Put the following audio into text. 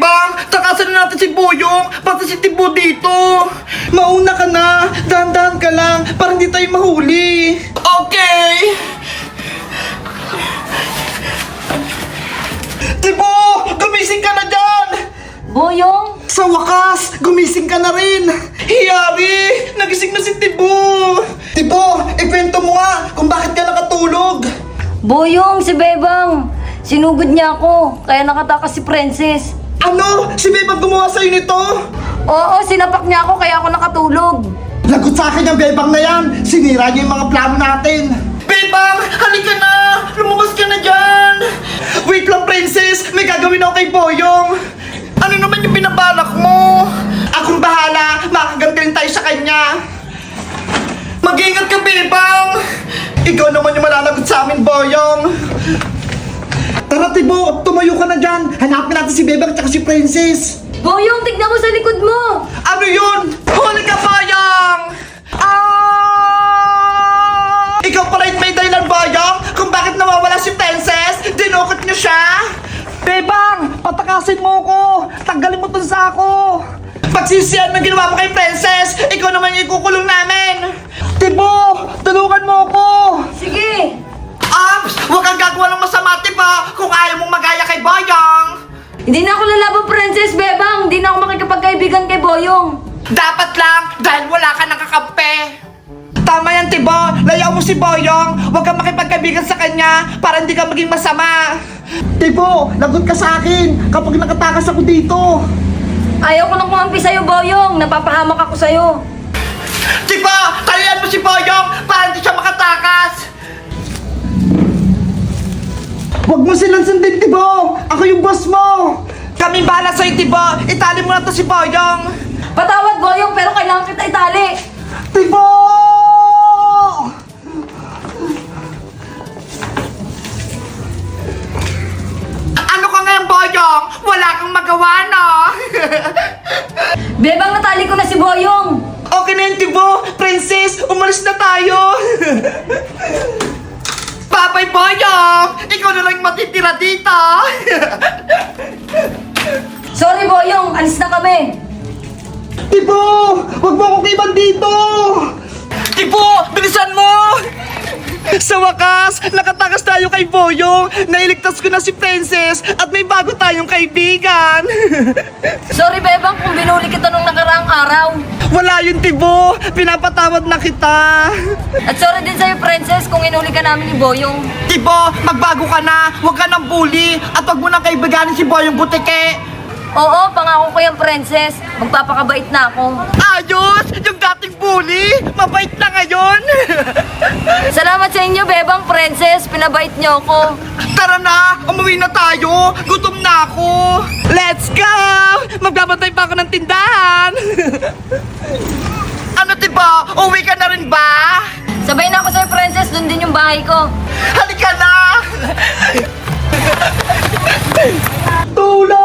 Bebang, takasan na natin si Boyong, pati si Tibo dito. Mauna ka na, dahan-dahan ka lang, para hindi tayo mahuli. Okay. Tibo, gumising ka na dyan! Boyong? Sa wakas, gumising ka na rin! Hiyari! Nagising na si Tibo! Tibo, ikwento mo nga kung bakit ka nakatulog! Boyong, si Bebang. Sinugod niya ako, kaya nakatakas si Princess. Ano? Si Bebang gumawa sa'yo nito? Oo, sinapak niya ako, kaya ako nakatulog. Lagot sa akin yung Bebang na yan! Sinira niya yung mga plano natin! Bebang! Halika na! Lumabas ka na dyan! Wait lang, Princess! May gagawin ako kay Boyong! Ano naman yung binabalak mo? Akong bahala! Makakagantin tayo sa kanya! Mag-ingat ka, Bebang! Ikaw naman yung malalagot sa amin, Boyong! Tara, Tibo! Tumayo ka na dyan! Hanapin natin si Bebang at si Princess! Boyong, tignan mo sa likod mo! Ano yun? Huli ka, Boyong! Ikaw pala yung may dahilan, Boyong, kung bakit nawawala si Princess? Dinukot niyo siya? Bebang, patakasin mo ko! Tanggalin mo tong sako! Pagsisiyan ng ginawa mo kay Princess, ikaw naman yung ikukulong namin! Tibo, tulungan mo ko! Sige! Abs, huwag kang gagawa ng masama, Tibo, kung ayaw mong magaya kay Boyong! Hindi na ako lalaban, Princess Bebang! Hindi na ako makikipagkaibigan kay Boyong! Dapat lang, dahil wala ka nang kakampi! Tama yan, Tibo! Layaw mo si Boyong! Huwag kang makipagkaibigan sa kanya para hindi ka maging masama! Tibo, lagot ka sa akin kapag nakatakas ako dito! Ayaw ko nang kumampi sa'yo, Boyong! Napapahamak ako sa'yo! Tibo, talian mo si Boyong para hindi siya makatakas! Huwag mo silang sundin, Tibo! Ako yung boss mo! Kami bahala sa'yo, Tibo! Itali mo na to si Boyong! Patawad, Boyong, pero kailangan kita itali! Tibo! Ano ka ngayon, Boyong? Wala kang magawa, no? Bebang, natali ko na si Boyong! Okay na yun, Tibo! Princess, umalis na tayo! Babay, Boyong! Ikaw na lang matitira dito! Sorry, Boyong! Alis na kami! Tibo! Huwag mo akong iban dito! Tibo! Bilisan mo! Sa wakas, nakatakas tayo kay Boyong! Nailigtas ko na si Princess at may bago tayong kaibigan! Sorry, Bebang, kung binuli kita nung nakaraang araw. Wala yun, Tibo! Pinapatawad na kita! At sorry din sa'yo, Princess, kung inuli ka namin ni Boyong. Tibo, magbago ka na! Huwag ka nang bully! At huwag mo nang kaibiganin si Boyong Butike! Oo, pangako ko yan, Princess. Magpapakabait na ako. Ayos! Yung dating bully, mabait na ngayon! Salamat sa inyo, Bebang, Princess. Pinabait niyo ako. Tara na! Umuwi na tayo! Gutom na ako! Let's go! Magbabantay pa ako ng tindahan! Ano, diba? Uwi ka na rin ba? Sabay na ako sa'yo, Princess. Doon din yung bahay ko. Halika na! Tula!